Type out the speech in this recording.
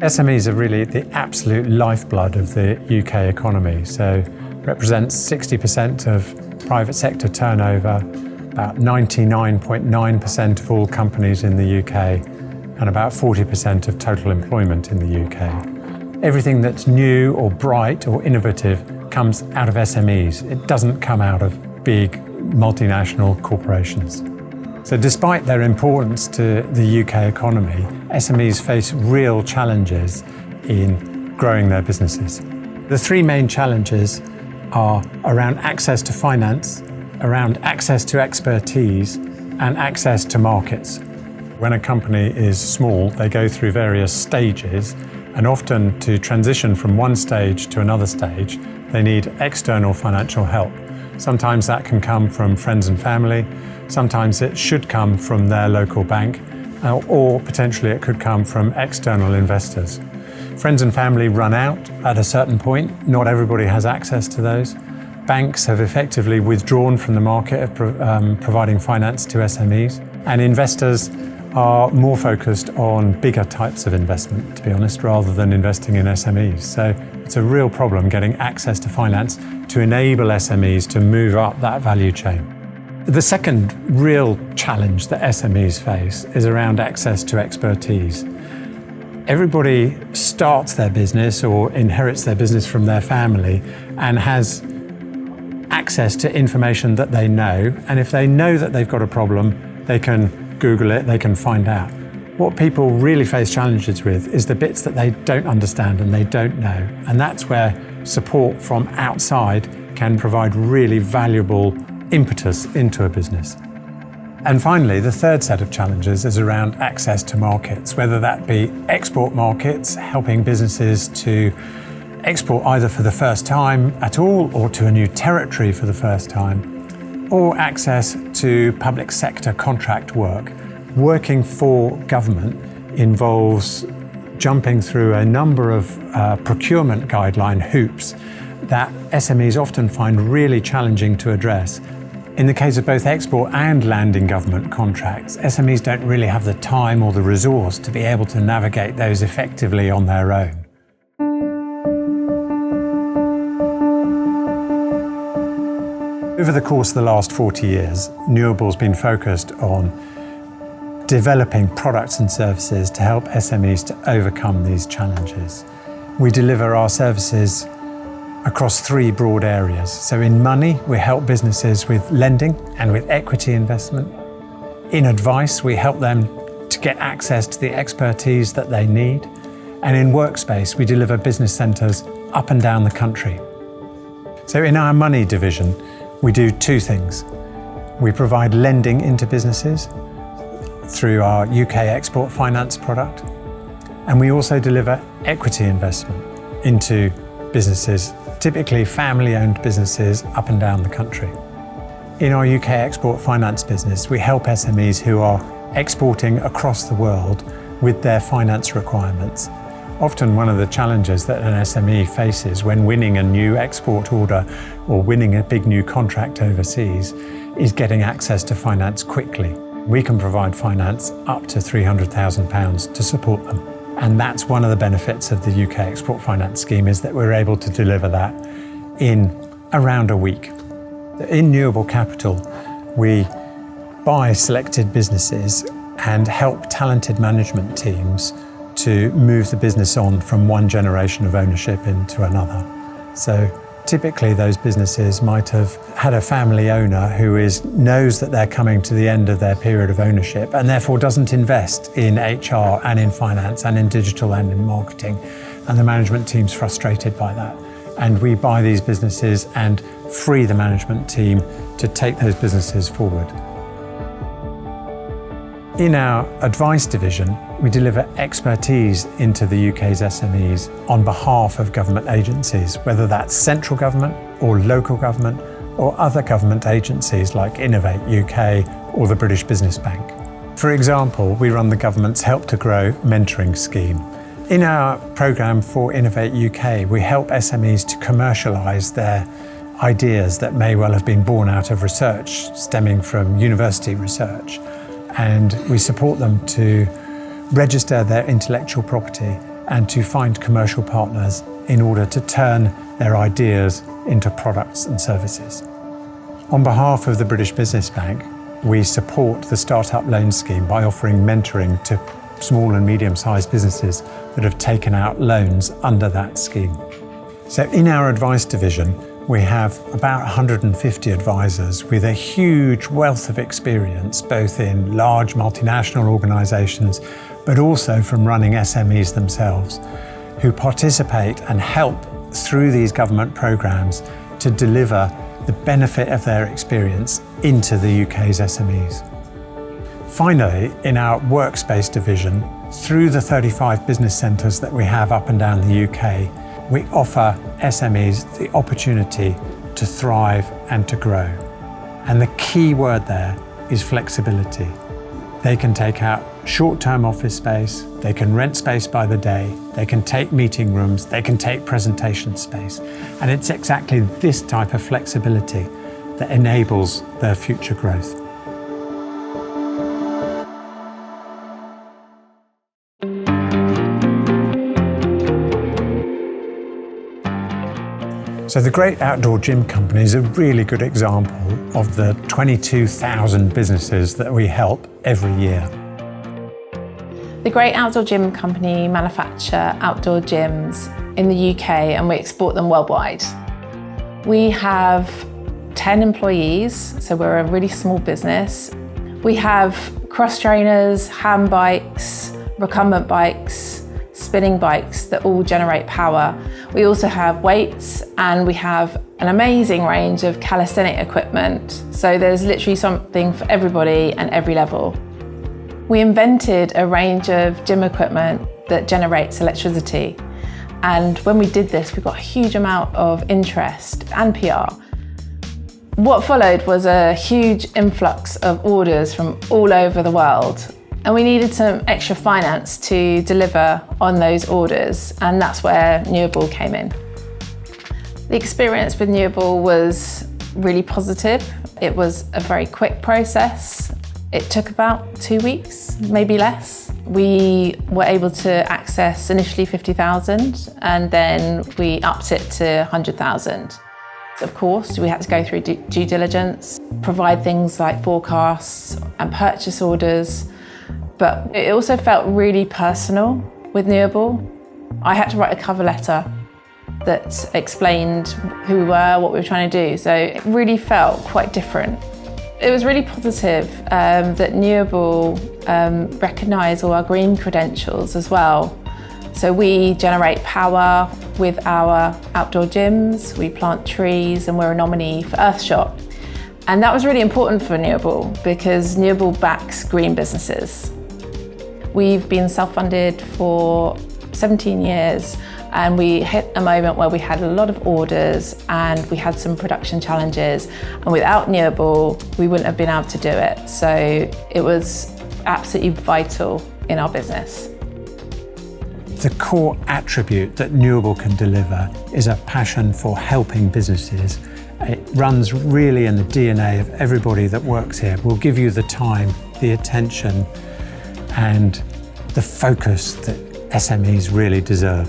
SMEs are really the absolute lifeblood of the UK economy, so represents 60% of private sector turnover, about 99.9% of all companies in the UK, and about 40% of total employment in the UK. Everything that's new or bright or innovative comes out of SMEs. It doesn't come out of big multinational corporations. So despite their importance to the UK economy, SMEs face real challenges in growing their businesses. The three main challenges are around access to finance, around access to expertise, and access to markets. When a company is small, they go through various stages, and often to transition from one stage to another stage, they need external financial help. Sometimes that can come from friends and family, sometimes it should come from their local bank, or potentially it could come from external investors. Friends and family run out at a certain point. Not everybody has access to those. Banks have effectively withdrawn from the market of providing finance to SMEs, and investors are more focused on bigger types of investment, to be honest, rather than investing in SMEs. So it's a real problem getting access to finance to enable SMEs to move up that value chain. The second real challenge that SMEs face is around access to expertise. Everybody starts their business or inherits their business from their family and has access to information that they know, and if they know that they've got a problem, they can Google it, they can find out. What people really face challenges with is the bits that they don't understand and they don't know, and that's where support from outside can provide really valuable impetus into a business. And finally, the third set of challenges is around access to markets, whether that be export markets, helping businesses to export either for the first time at all or to a new territory for the first time, or access to public sector contract work. Working for government involves jumping through a number of procurement guideline hoops that SMEs often find really challenging to address. In the case of both export and landing government contracts, SMEs don't really have the time or the resource to be able to navigate those effectively on their own. Over the course of the last 40 years, Newable's been focused on developing products and services to help SMEs to overcome these challenges. We deliver our services across three broad areas. So in money, we help businesses with lending and with equity investment. In advice, we help them to get access to the expertise that they need. And in workspace, we deliver business centres up and down the country. So in our money division, we do two things. We provide lending into businesses through our UK export finance product, and we also deliver equity investment into businesses, typically family-owned businesses up and down the country. In our UK export finance business, we help SMEs who are exporting across the world with their finance requirements. Often one of the challenges that an SME faces when winning a new export order or winning a big new contract overseas is getting access to finance quickly. We can provide finance up to £300,000 to support them. And that's one of the benefits of the UK Export Finance Scheme, is that we're able to deliver that in around a week. In Newable Capital, we buy selected businesses and help talented management teams to move the business on from one generation of ownership into another. So typically those businesses might have had a family owner who knows that they're coming to the end of their period of ownership and therefore doesn't invest in HR and in finance and in digital and in marketing. And the management team's frustrated by that. And we buy these businesses and free the management team to take those businesses forward. In our advice division, we deliver expertise into the UK's SMEs on behalf of government agencies, whether that's central government or local government or other government agencies like Innovate UK or the British Business Bank. For example, we run the government's Help to Grow mentoring scheme. In our programme for Innovate UK, we help SMEs to commercialise their ideas that may well have been born out of research stemming from university research. And we support them to register their intellectual property and to find commercial partners in order to turn their ideas into products and services. On behalf of the British Business Bank, we support the Startup Loan Scheme by offering mentoring to small and medium-sized businesses that have taken out loans under that scheme. So in our advice division, we have about 150 advisors with a huge wealth of experience, both in large multinational organisations, but also from running SMEs themselves, who participate and help through these government programmes to deliver the benefit of their experience into the UK's SMEs. Finally, in our workspace division, through the 35 business centres that we have up and down the UK, we offer SMEs the opportunity to thrive and to grow. And the key word there is flexibility. They can take out short-term office space, they can rent space by the day, they can take meeting rooms, they can take presentation space. And it's exactly this type of flexibility that enables their future growth. So the Great Outdoor Gym Company is a really good example of the 22,000 businesses that we help every year. The Great Outdoor Gym Company manufacture outdoor gyms in the UK and we export them worldwide. We have 10 employees, so we're a really small business. We have cross trainers, hand bikes, recumbent bikes, spinning bikes that all generate power. We also have weights and we have an amazing range of calisthenic equipment. So there's literally something for everybody and every level. We invented a range of gym equipment that generates electricity. And when we did this, we got a huge amount of interest and PR. What followed was a huge influx of orders from all over the world. And we needed some extra finance to deliver on those orders, and that's where Newable came in. The experience with Newable was really positive. It was a very quick process. It took about 2 weeks, maybe less. We were able to access initially 50,000 and then we upped it to 100,000. Of course, we had to go through due diligence, provide things like forecasts and purchase orders. But it also felt really personal with Newable. I had to write a cover letter that explained who we were, what we were trying to do. So it really felt quite different. It was really positive that Newable recognised all our green credentials as well. So we generate power with our outdoor gyms, we plant trees, and we're a nominee for Earthshot. And that was really important for Newable because Newable backs green businesses. We've been self-funded for 17 years and we hit a moment where we had a lot of orders and we had some production challenges, and without Newable we wouldn't have been able to do it. So it was absolutely vital in our business. The core attribute that Newable can deliver is a passion for helping businesses. It runs really in the DNA of everybody that works here. We'll give you the time, the attention, and the focus that SMEs really deserve.